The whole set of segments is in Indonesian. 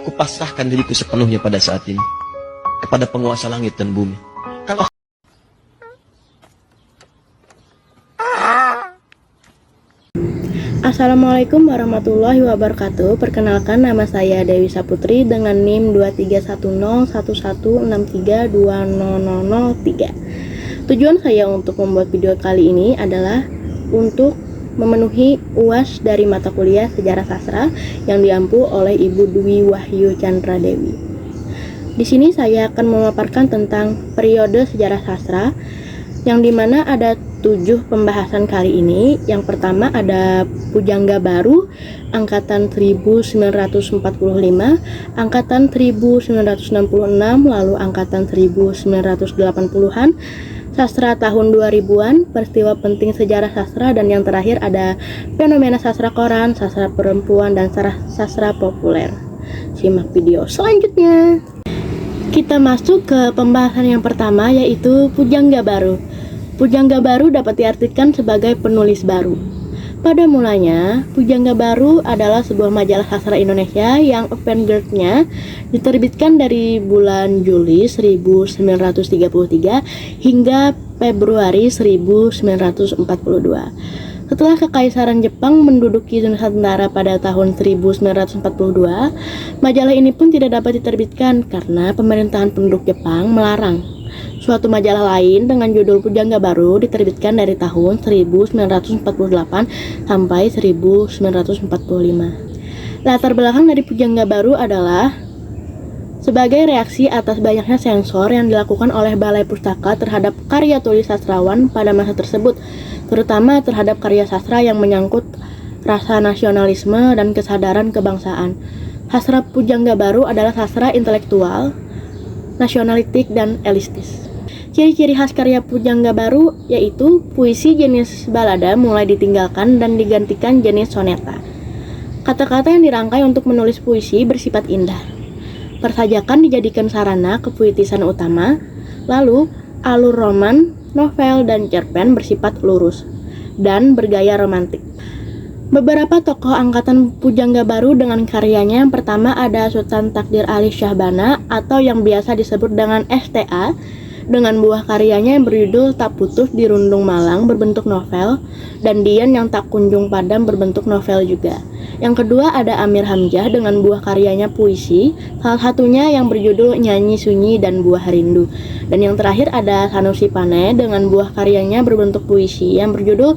kupasrahkan diriku sepenuhnya pada saat ini kepada penguasa langit dan bumi. Kalau Assalamualaikum warahmatullahi wabarakatuh. Perkenalkan, nama saya Dewi Saputri dengan NIM 23101163200003. Tujuan saya untuk membuat video kali ini adalah untuk memenuhi UAS dari mata kuliah Sejarah Sastra yang diampu oleh Ibu Dwi Wahyu Chandra Dewi. Di sini saya akan memaparkan tentang periode sejarah sastra yang dimana ada 7 pembahasan kali ini. Yang pertama ada Pujangga Baru angkatan 1945, angkatan 1966, lalu angkatan 1980-an, sastra tahun 2000-an, peristiwa penting sejarah sastra, dan yang terakhir ada fenomena sastra koran, sastra perempuan, dan sastra populer. Simak video selanjutnya. Kita masuk ke pembahasan yang pertama, yaitu Pujangga Baru. Pujangga Baru dapat diartikan sebagai penulis baru. Pada mulanya, Pujangga Baru adalah sebuah majalah sastra Indonesia yang avant-garde-nya diterbitkan dari bulan Juli 1933 hingga Februari 1942. Setelah Kekaisaran Jepang menduduki Nusantara pada tahun 1942, majalah ini pun tidak dapat diterbitkan karena pemerintahan penduduk Jepang melarang. Suatu majalah lain dengan judul Pujangga Baru diterbitkan dari tahun 1948 sampai 1945. Latar belakang dari Pujangga Baru adalah sebagai reaksi atas banyaknya sensor yang dilakukan oleh Balai Pustaka terhadap karya tulis sastrawan pada masa tersebut, terutama terhadap karya sastra yang menyangkut rasa nasionalisme dan kesadaran kebangsaan. Sastra Pujangga Baru adalah sastra intelektual, nasionalitik, dan elitis. Ciri-ciri khas karya Pujangga Baru yaitu puisi jenis balada mulai ditinggalkan dan digantikan jenis soneta. Kata-kata yang dirangkai untuk menulis puisi bersifat indah. Persajakan dijadikan sarana kepuitisan utama, lalu alur roman, novel, dan cerpen bersifat lurus dan bergaya romantik. Beberapa tokoh angkatan Pujangga Baru dengan karyanya yang pertama ada Sultan Takdir Ali Syahbana atau yang biasa disebut dengan STA dengan buah karyanya yang berjudul Tak Putus di Rundung Malang berbentuk novel, dan Dian yang Tak Kunjung Padam berbentuk novel juga. Yang kedua ada Amir Hamzah dengan buah karyanya puisi, salah satunya yang berjudul Nyanyi Sunyi dan Buah Rindu. Dan yang terakhir ada Sanusi Pane dengan buah karyanya berbentuk puisi yang berjudul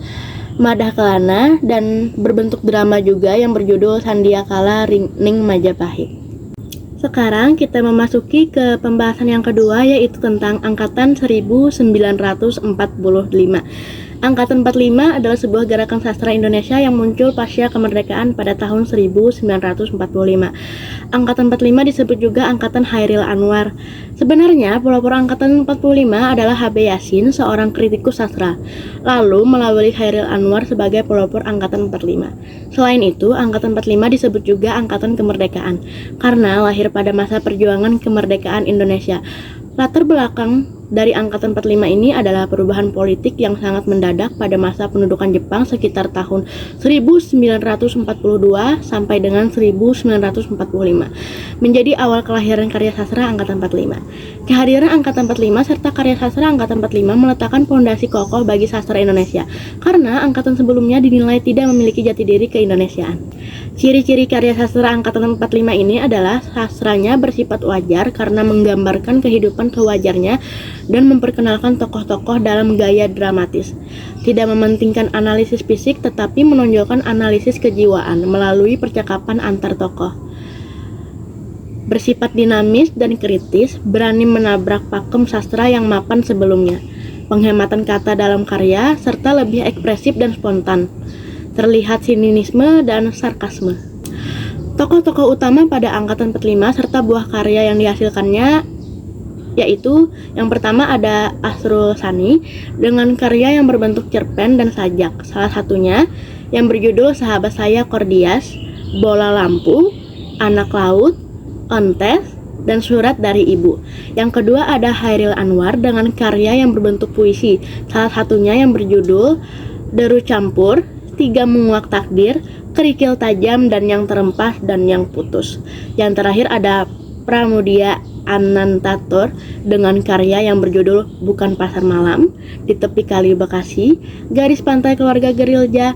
Madah Kelana dan berbentuk drama juga yang berjudul Sandiakala Ning Majapahit. Sekarang kita memasuki ke pembahasan yang kedua, yaitu tentang angkatan 1945. Angkatan 45 adalah sebuah gerakan sastra Indonesia yang muncul pasca kemerdekaan pada tahun 1945. Angkatan 45 disebut juga Angkatan Hairil Anwar. Sebenarnya pelopor Angkatan 45 adalah H.B. Yasin, seorang kritikus sastra, lalu melawali Hairil Anwar sebagai pelopor Angkatan 45. Selain itu, Angkatan 45 disebut juga Angkatan Kemerdekaan karena lahir pada masa perjuangan kemerdekaan Indonesia. Latar belakang dari Angkatan 45 ini adalah perubahan politik yang sangat mendadak pada masa pendudukan Jepang sekitar tahun 1942 sampai dengan 1945, menjadi awal kelahiran karya sastra Angkatan 45. Kehadiran Angkatan 45 serta karya sastra Angkatan 45 meletakkan fondasi kokoh bagi sastra Indonesia, karena angkatan sebelumnya dinilai tidak memiliki jati diri keindonesiaan. Ciri-ciri karya sastra Angkatan 45 ini adalah sastranya bersifat wajar karena menggambarkan kehidupan kewajarnya dan memperkenalkan tokoh-tokoh dalam gaya dramatis. Tidak mementingkan analisis fisik tetapi menonjolkan analisis kejiwaan melalui percakapan antar tokoh. Bersifat dinamis dan kritis, berani menabrak pakem sastra yang mapan sebelumnya. Penghematan kata dalam karya serta lebih ekspresif dan spontan. Terlihat sinisme dan sarkasme. Tokoh-tokoh utama pada Angkatan 45 serta buah karya yang dihasilkannya yaitu yang pertama ada Asrul Sani dengan karya yang berbentuk cerpen dan sajak, salah satunya yang berjudul Sahabat Saya Kordias, Bola Lampu, Anak Laut, Ontes, dan Surat dari Ibu. Yang kedua ada Hairil Anwar dengan karya yang berbentuk puisi, salah satunya yang berjudul Deru Campur, Tiga Menguak Takdir, kerikil tajam dan yang terempas dan yang putus. Yang terakhir ada Pramudia Anantatur dengan karya yang berjudul Bukan Pasar Malam, Di Tepi Kali Bekasi, Garis Pantai Keluarga Gerilja,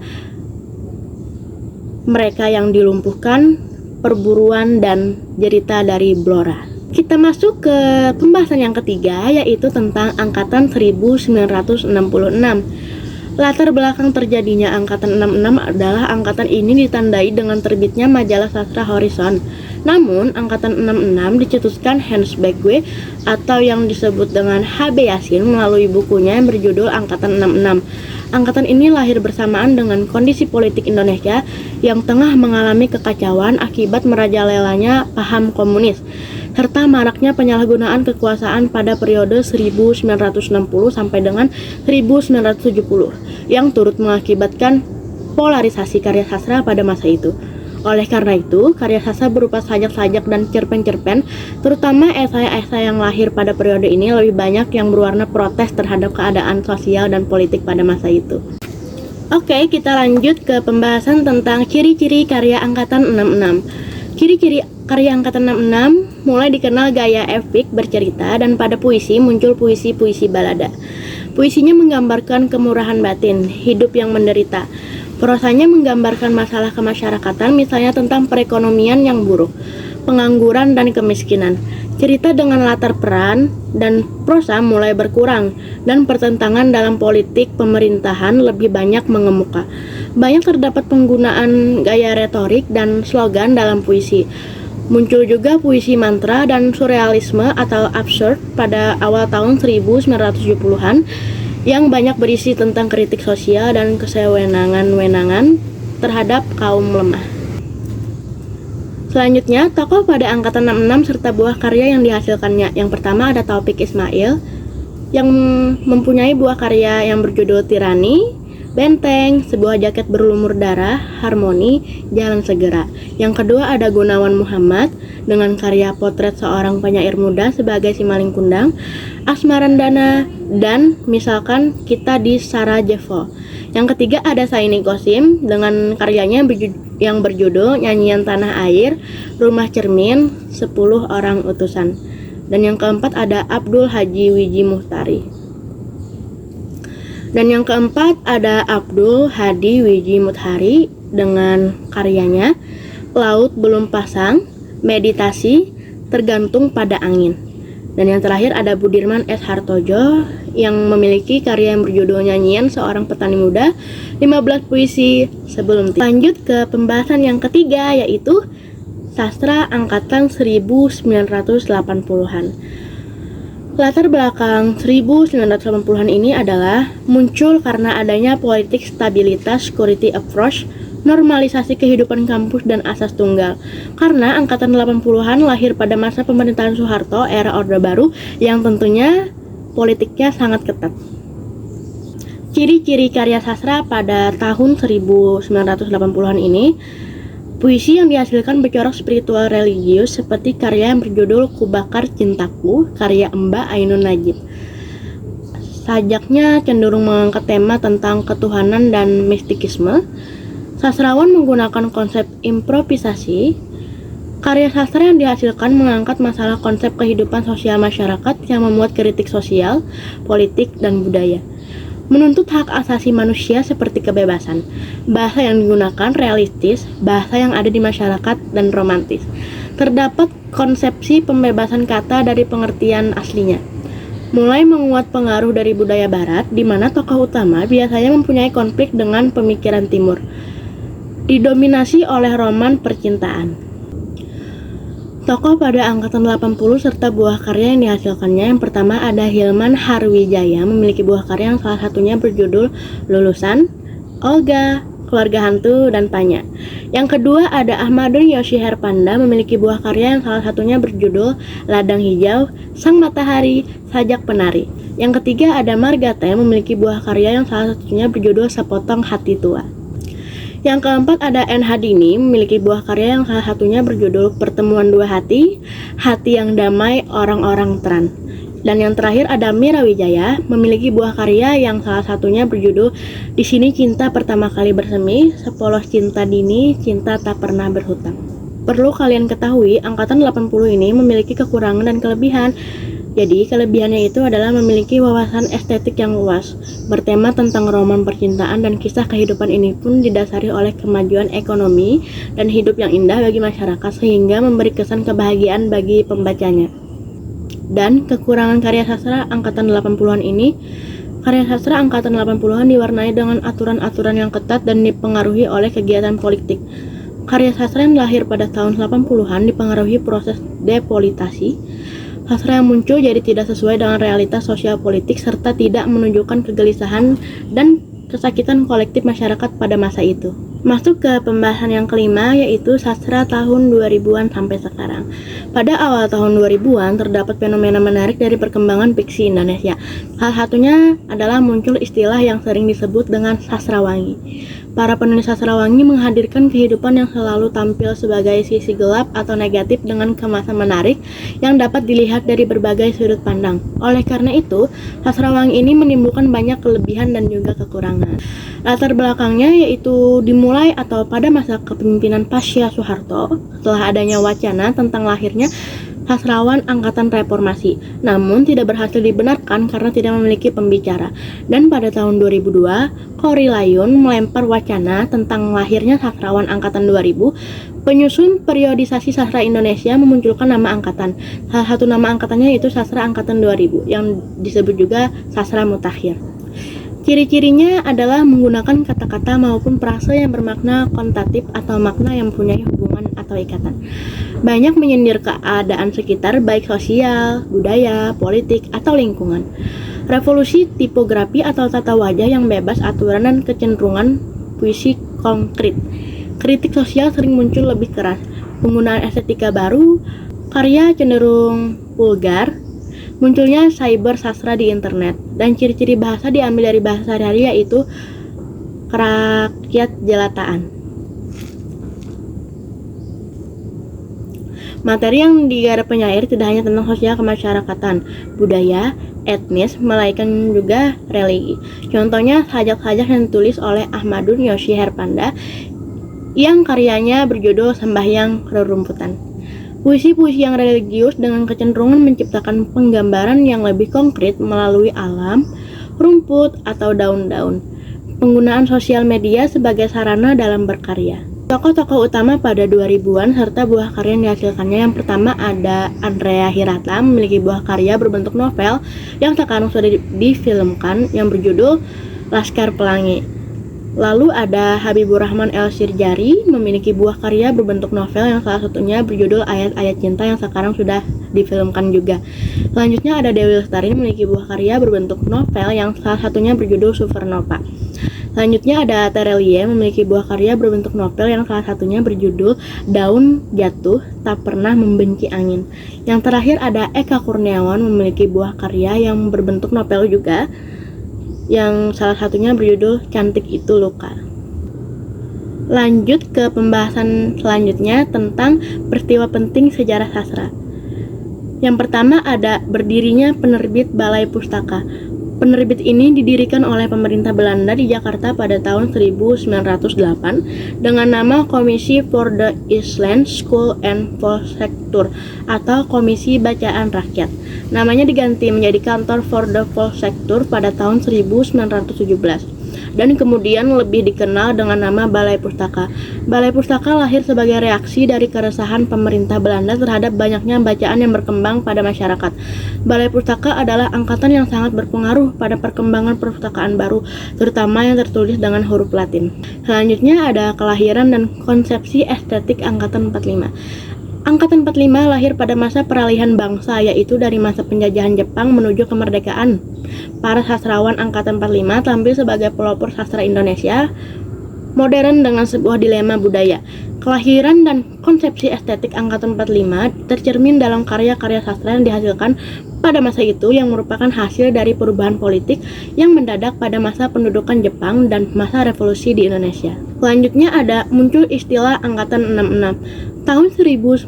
Mereka yang Dilumpuhkan, Perburuan, dan Jerita dari Blora. Kita masuk ke pembahasan yang ketiga, yaitu tentang Angkatan 1966. Latar belakang terjadinya Angkatan 66 adalah angkatan ini ditandai dengan terbitnya majalah sastra Horizon. Namun, Angkatan 66 dicetuskan Hans Beckwith atau yang disebut dengan H.B. Yasin melalui bukunya yang berjudul Angkatan 66. Angkatan ini lahir bersamaan dengan kondisi politik Indonesia yang tengah mengalami kekacauan akibat merajalelanya paham komunis, serta maraknya penyalahgunaan kekuasaan pada periode 1960 sampai dengan 1970 yang turut mengakibatkan polarisasi karya sastra pada masa itu. Oleh karena itu, karya sastra berupa sajak-sajak dan cerpen-cerpen, terutama esai-esai yang lahir pada periode ini lebih banyak yang berwarna protes terhadap keadaan sosial dan politik pada masa itu. Oke, kita lanjut ke pembahasan tentang ciri-ciri karya Angkatan 66. Ciri-ciri karya Angkatan 66 mulai dikenal gaya epik bercerita, dan pada puisi muncul puisi-puisi balada. Puisinya menggambarkan kemurahan batin, hidup yang menderita. Prosanya menggambarkan masalah kemasyarakatan, misalnya tentang perekonomian yang buruk, pengangguran, dan kemiskinan. Cerita dengan latar peran dan prosa mulai berkurang, dan pertentangan dalam politik pemerintahan lebih banyak mengemuka. Banyak terdapat penggunaan gaya retorik dan slogan dalam puisi. Muncul juga puisi mantra dan surrealisme atau absurd pada awal tahun 1970-an yang banyak berisi tentang kritik sosial dan kesewenangan-wenangan terhadap kaum lemah. Selanjutnya, tokoh pada Angkatan 66 serta buah karya yang dihasilkannya. Yang pertama ada Taufik Ismail yang mempunyai buah karya yang berjudul Tirani, Benteng, Sebuah Jaket Berlumur Darah, Harmoni, Jalan Segera. Yang kedua ada Gunawan Muhammad dengan karya Potret Seorang Penyair Muda sebagai Simalin Kundang, Asmarandana, dan misalkan Kita di Sarajevo. Yang ketiga ada Saini Kosim dengan karyanya yang berjudul Nyanyian Tanah Air, Rumah Cermin, 10 Orang Utusan. Dan yang keempat ada Abdul Haji Wiji Muhtari. Dan yang keempat ada Abdul Hadi Wiji Muthari dengan karyanya Laut Belum Pasang, Meditasi, Tergantung Pada Angin. Dan yang terakhir ada Budirman S. Hartojo yang memiliki karya yang berjudul Nyanyian Seorang Petani Muda, 15 puisi sebelum tidur. Lanjut ke pembahasan yang ketiga, yaitu sastra angkatan 1980-an. Latar belakang 1980-an ini adalah muncul karena adanya politik stabilitas, security approach, normalisasi kehidupan kampus, dan asas tunggal. Karena angkatan 80-an lahir pada masa pemerintahan Soeharto, era Orde Baru, yang tentunya politiknya sangat ketat. Ciri-ciri karya sastra pada tahun 1980-an ini, puisi yang dihasilkan bercorak spiritual religius seperti karya yang berjudul Kubakar Cintaku, karya Mbak Ainun Najib. Sajaknya cenderung mengangkat tema tentang ketuhanan dan mistikisme. Sastrawan menggunakan konsep improvisasi. Karya sastra yang dihasilkan mengangkat masalah konsep kehidupan sosial masyarakat yang memuat kritik sosial, politik, dan budaya. Menuntut hak asasi manusia seperti kebebasan. Bahasa yang digunakan realistis, bahasa yang ada di masyarakat, dan romantis. Terdapat konsepsi pembebasan kata dari pengertian aslinya. Mulai menguat pengaruh dari budaya barat, di mana tokoh utama biasanya mempunyai konflik dengan pemikiran timur. Didominasi oleh roman percintaan. Tokoh pada angkatan 80 serta buah karya yang dihasilkannya. Yang pertama ada Hilman Harwijaya, memiliki buah karya yang salah satunya berjudul Lulusan, Olga, Keluarga Hantu, dan Panya. Yang kedua ada Ahmadun Yosi Herpanda, memiliki buah karya yang salah satunya berjudul Ladang Hijau, Sang Matahari, Sajak Penari. Yang ketiga ada Margate, memiliki buah karya yang salah satunya berjudul Sepotong Hati Tua. Yang keempat ada N. Hadini, memiliki buah karya yang salah satunya berjudul Pertemuan Dua Hati, Hati yang Damai, Orang-Orang Teran. Dan yang terakhir ada Mira Wijaya, memiliki buah karya yang salah satunya berjudul Di Sini Cinta Pertama Kali Bersemi, Sepolos Cinta Dini, Cinta Tak Pernah Berhutang. Perlu kalian ketahui, angkatan 80 ini memiliki kekurangan dan kelebihan. Jadi, kelebihannya itu adalah memiliki wawasan estetik yang luas. Bertema tentang roman percintaan dan kisah kehidupan ini pun didasari oleh kemajuan ekonomi dan hidup yang indah bagi masyarakat sehingga memberi kesan kebahagiaan bagi pembacanya. Dan kekurangan karya sastra angkatan 80-an ini, karya sastra angkatan 80-an diwarnai dengan aturan-aturan yang ketat dan dipengaruhi oleh kegiatan politik. Karya sastra yang lahir pada tahun 80-an dipengaruhi proses depolitisasi. Sastra yang muncul jadi tidak sesuai dengan realitas sosial politik serta tidak menunjukkan kegelisahan dan kesakitan kolektif masyarakat pada masa itu. Masuk ke pembahasan yang kelima, yaitu sastra tahun 2000-an sampai sekarang. Pada awal tahun 2000-an terdapat fenomena menarik dari perkembangan fiksi Indonesia. Salah satunya adalah muncul istilah yang sering disebut dengan sastrawangi. Para penulis sastrawangi menghadirkan kehidupan yang selalu tampil sebagai sisi gelap atau negatif dengan kemasan menarik yang dapat dilihat dari berbagai sudut pandang. Oleh karena itu, sastrawangi ini menimbulkan banyak kelebihan dan juga kekurangan. Latar belakangnya yaitu dimulai atau pada masa kepemimpinan Pasya Soeharto setelah adanya wacana tentang lahirnya sastrawan angkatan reformasi, namun tidak berhasil dibenarkan karena tidak memiliki pembicara. Dan pada tahun 2002, Korrie Layun melempar wacana tentang lahirnya sastrawan angkatan 2000. Penyusun periodisasi sastra Indonesia memunculkan nama angkatan. Salah satu nama angkatannya yaitu Sastra Angkatan 2000 yang disebut juga Sastra Mutakhir. Ciri-cirinya adalah menggunakan kata-kata maupun frase yang bermakna kontatif atau makna yang mempunyai hubungan atau ikatan. Banyak menyindir keadaan sekitar baik sosial, budaya, politik, atau lingkungan. Revolusi tipografi atau tata wajah yang bebas aturan dan kecenderungan puisi konkret. Kritik sosial sering muncul lebih keras. Penggunaan estetika baru, karya cenderung vulgar, munculnya cyber sastra di internet, dan ciri-ciri bahasa diambil dari bahasa sehari-hari yaitu kerakyat jelataan. Materi yang digarap penyair tidak hanya tentang sosial kemasyarakatan, budaya, etnis, melainkan juga religi. Contohnya sajak-sajak yang ditulis oleh Ahmadun Yosi Herpanda yang karyanya berjudul Sembahyang Rerumputan. Puisi-puisi yang religius dengan kecenderungan menciptakan penggambaran yang lebih konkret melalui alam, rumput, atau daun-daun. Penggunaan sosial media sebagai sarana dalam berkarya. Tokoh-tokoh utama pada 2000-an serta buah karya yang dihasilkannya. Yang pertama ada Andrea Hirata, memiliki buah karya berbentuk novel yang sekarang sudah difilmkan yang berjudul Laskar Pelangi. Lalu ada Habibur Rahman El Sirjari, memiliki buah karya berbentuk novel yang salah satunya berjudul Ayat-Ayat Cinta yang sekarang sudah difilmkan juga. Selanjutnya ada Dewi Lestari, memiliki buah karya berbentuk novel yang salah satunya berjudul Supernova. Selanjutnya ada Terelie, memiliki buah karya berbentuk novel yang salah satunya berjudul Daun Jatuh Tak Pernah Membenci Angin. Yang terakhir ada Eka Kurniawan, memiliki buah karya yang berbentuk novel juga, yang salah satunya berjudul Cantik Itu Luka. Lanjut ke pembahasan selanjutnya tentang peristiwa penting sejarah sastra. Yang pertama ada berdirinya penerbit Balai Pustaka. Penerbit ini didirikan oleh pemerintah Belanda di Jakarta pada tahun 1908 dengan nama Komisi for the Island School and Volksculture atau Komisi Bacaan Rakyat. Namanya diganti menjadi Kantor for the Volksculture pada tahun 1917 dan kemudian lebih dikenal dengan nama Balai Pustaka. Balai Pustaka lahir sebagai reaksi dari keresahan pemerintah Belanda terhadap banyaknya bacaan yang berkembang pada masyarakat. Balai Pustaka adalah angkatan yang sangat berpengaruh pada perkembangan perpustakaan baru, terutama yang tertulis dengan huruf Latin. Selanjutnya ada kelahiran dan konsepsi estetik Angkatan 45. Angkatan 45 lahir pada masa peralihan bangsa, yaitu dari masa penjajahan Jepang menuju kemerdekaan. Para sastrawan Angkatan 45 tampil sebagai pelopor sastra Indonesia modern dengan sebuah dilema budaya. Kelahiran dan konsepsi estetik Angkatan 45 tercermin dalam karya-karya sastra yang dihasilkan pada masa itu yang merupakan hasil dari perubahan politik yang mendadak pada masa pendudukan Jepang dan masa revolusi di Indonesia. Selanjutnya muncul istilah Angkatan 66. Tahun 1966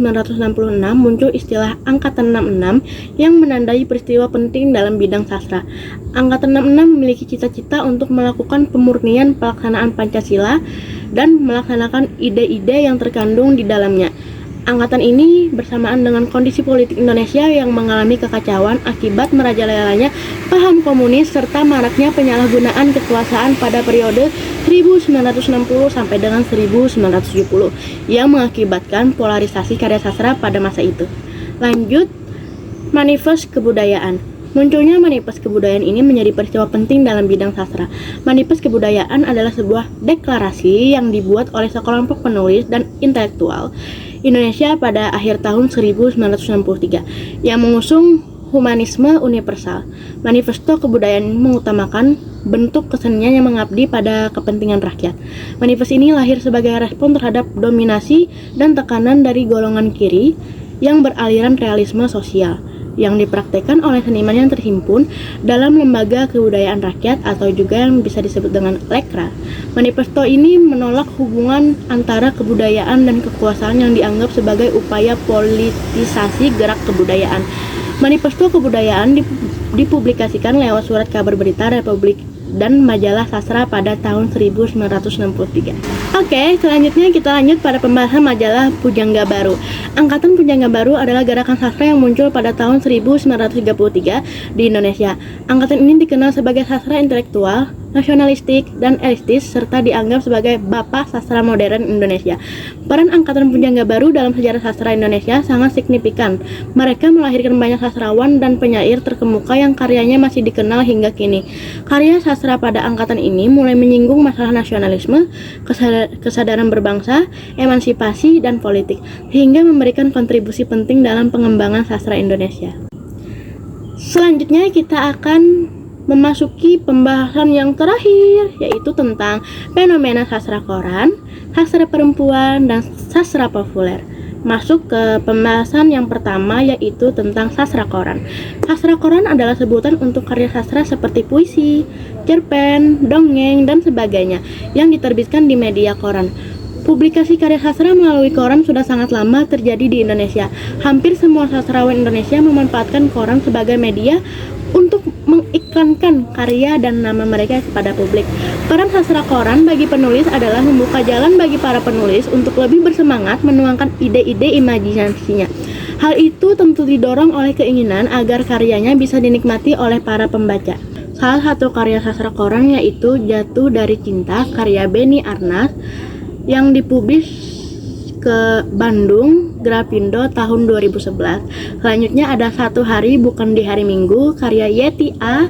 muncul istilah Angkatan 66 yang menandai peristiwa penting dalam bidang sastra. Angkatan 66 memiliki cita-cita untuk melakukan pemurnian pelaksanaan Pancasila dan melaksanakan ide-ide yang terkandung di dalamnya. Angkatan ini bersamaan dengan kondisi politik Indonesia yang mengalami kekacauan akibat merajalelanya paham komunis serta maraknya penyalahgunaan kekuasaan pada periode 1960 sampai dengan 1970 yang mengakibatkan polarisasi karya sastra pada masa itu. Lanjut, Manifest Kebudayaan. Munculnya Manifest Kebudayaan ini menjadi peristiwa penting dalam bidang sastra. Manifest Kebudayaan adalah sebuah deklarasi yang dibuat oleh sekelompok penulis dan intelektual Indonesia pada akhir tahun 1963 yang mengusung humanisme universal. Manifesto Kebudayaan mengutamakan bentuk kesenian yang mengabdi pada kepentingan rakyat. Manifest ini lahir sebagai respon terhadap dominasi dan tekanan dari golongan kiri yang beraliran realisme sosial yang dipraktekkan oleh seniman yang terhimpun dalam lembaga kebudayaan rakyat atau juga yang bisa disebut dengan lekra. Manifesto ini menolak hubungan antara kebudayaan dan kekuasaan yang dianggap sebagai upaya politisasi gerak kebudayaan. Manifesto Kebudayaan dipublikasikan lewat surat kabar berita Republik dan majalah sastra pada tahun 1963. Oke, selanjutnya kita lanjut pada pembahasan majalah Pujangga Baru. Angkatan Pujangga Baru adalah gerakan sastra yang muncul pada tahun 1933 di Indonesia. Angkatan ini dikenal sebagai sastra intelektual, nasionalistik, dan elitis serta dianggap sebagai bapak sastra modern Indonesia. Peran Angkatan Pujangga Baru dalam sejarah sastra Indonesia sangat signifikan. Mereka melahirkan banyak sastrawan dan penyair terkemuka yang karyanya masih dikenal hingga kini. Karya sastra pada angkatan ini mulai menyinggung masalah nasionalisme, kesadaran berbangsa, emansipasi, dan politik, hingga memberikan kontribusi penting dalam pengembangan sastra Indonesia. Selanjutnya kita akan memasuki pembahasan yang terakhir, yaitu tentang fenomena sastra koran, sastra perempuan, dan sastra populer. Masuk ke pembahasan yang pertama, yaitu tentang sastra koran. Sastra koran adalah sebutan untuk karya sastra seperti puisi, cerpen, dongeng, dan sebagainya yang diterbitkan di media koran. Publikasi karya sastra melalui koran sudah sangat lama terjadi di Indonesia. Hampir semua sastrawan Indonesia memanfaatkan koran sebagai media untuk mengiklankan karya dan nama mereka kepada publik. Peran sastra koran bagi penulis adalah membuka jalan bagi para penulis untuk lebih bersemangat menuangkan ide-ide imajinasinya. Hal itu tentu didorong oleh keinginan agar karyanya bisa dinikmati oleh para pembaca. Salah satu karya sastra koran yaitu Jatuh dari Cinta karya Beni Arnas yang dipublis ke Bandung Grafindo tahun 2011. Selanjutnya ada Satu Hari Bukan di Hari Minggu karya Yeti A.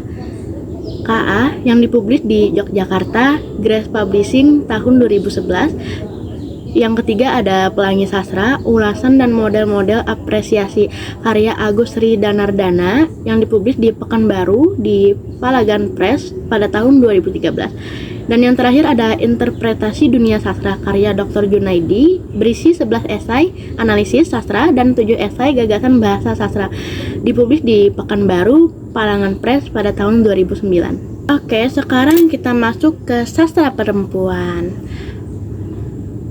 K.A. yang dipublis di Yogyakarta Grace Publishing tahun 2011. Yang ketiga ada Pelangi Sastra, ulasan dan model-model apresiasi karya Agus Sri Danardana yang dipublis di Pekanbaru di Palagan Press pada tahun 2013. Dan yang terakhir ada Interpretasi Dunia Sastra karya Dr. Junaidi berisi 11 esai analisis sastra dan 7 esai gagasan bahasa sastra, dipublis di Pekanbaru Palagan Press pada tahun 2009. Oke, sekarang kita masuk ke sastra perempuan.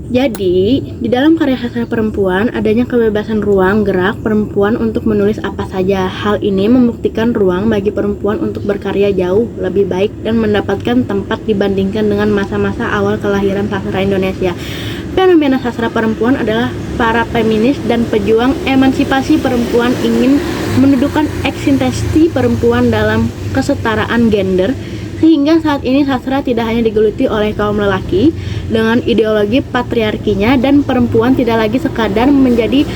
Jadi, di dalam karya sastra perempuan adanya kebebasan ruang gerak perempuan untuk menulis apa saja. Hal ini membuktikan ruang bagi perempuan untuk berkarya jauh lebih baik dan mendapatkan tempat dibandingkan dengan masa-masa awal kelahiran sastra Indonesia. Fenomena sastra perempuan adalah para feminis dan pejuang emansipasi perempuan ingin mendudukan eksistensi perempuan dalam kesetaraan gender, sehingga saat ini sastra tidak hanya digeluti oleh kaum lelaki dengan ideologi patriarkinya dan perempuan tidak lagi sekadar menjadi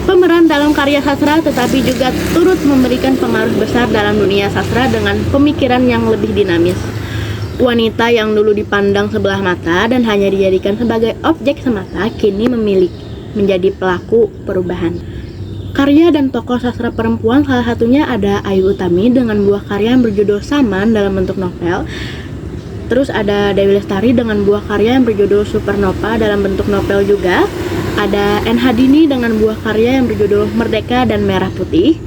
pemeran dalam karya sastra tetapi juga turut memberikan pengaruh besar dalam dunia sastra dengan pemikiran yang lebih dinamis. Wanita yang dulu dipandang sebelah mata dan hanya dijadikan sebagai objek semata kini menjadi pelaku perubahan. Karya dan tokoh sastra perempuan salah satunya ada Ayu Utami dengan buah karya yang berjudul Saman dalam bentuk novel. Terus ada Dewi Lestari dengan buah karya yang berjudul Supernova dalam bentuk novel juga. Ada N. Hadini dengan buah karya yang berjudul Merdeka dan Merah Putih.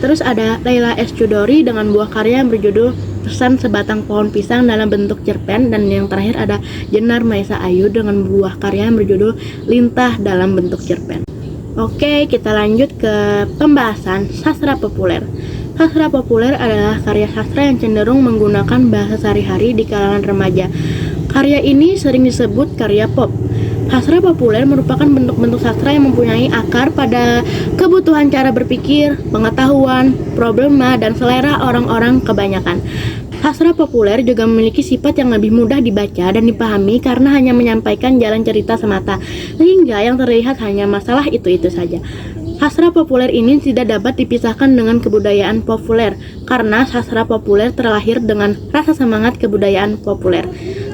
Terus ada Leila S. Chudori dengan buah karya yang berjudul Pesan Sebatang Pohon Pisang dalam bentuk cerpen. Dan yang terakhir ada Jenar Maesa Ayu dengan buah karya yang berjudul Lintah dalam bentuk cerpen. Oke, kita lanjut ke pembahasan sastra populer. Sastra populer adalah karya sastra yang cenderung menggunakan bahasa sehari-hari di kalangan remaja. Karya ini sering disebut karya pop. Sastra populer merupakan bentuk-bentuk sastra yang mempunyai akar pada kebutuhan cara berpikir, pengetahuan, problema, dan selera orang-orang kebanyakan. Sastra populer juga memiliki sifat yang lebih mudah dibaca dan dipahami karena hanya menyampaikan jalan cerita semata, sehingga yang terlihat hanya masalah itu-itu saja. Sastra populer ini tidak dapat dipisahkan dengan kebudayaan populer, karena sastra populer terlahir dengan rasa semangat kebudayaan populer.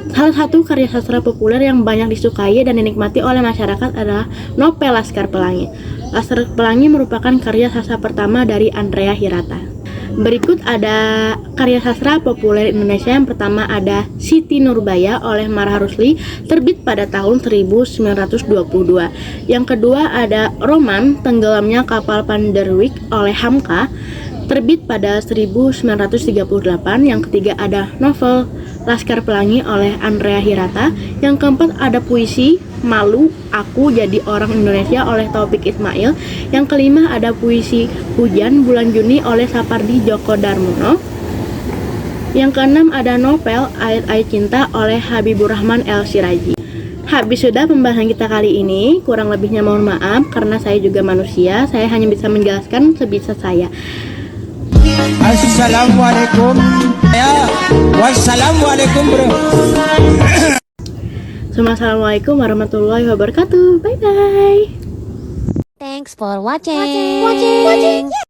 Salah satu karya sastra populer yang banyak disukai dan dinikmati oleh masyarakat adalah novel Laskar Pelangi. Laskar Pelangi merupakan karya sastra pertama dari Andrea Hirata. Berikut ada karya sastra populer Indonesia. Yang pertama ada Siti Nurbaya oleh Marah Rusli, terbit pada tahun 1922. Yang kedua ada roman Tenggelamnya Kapal Panderwick oleh Hamka, terbit pada 1938. Yang ketiga ada novel Laskar Pelangi oleh Andrea Hirata. Yang keempat ada puisi Malu Aku Jadi Orang Indonesia oleh Taufik Ismail. Yang kelima ada puisi Hujan Bulan Juni oleh Sapardi Djoko Darmono. Yang keenam ada novel Ayat-Ayat Cinta oleh Habibur Rahman El Siraji. Habis sudah pembahasan kita kali ini. Kurang lebihnya mohon maaf karena saya juga manusia. Saya hanya bisa menjelaskan sebisa saya. Assalamualaikum ya. Wassalamualaikum bro. Assalamualaikum warahmatullahi wabarakatuh. Bye bye. Thanks for watching.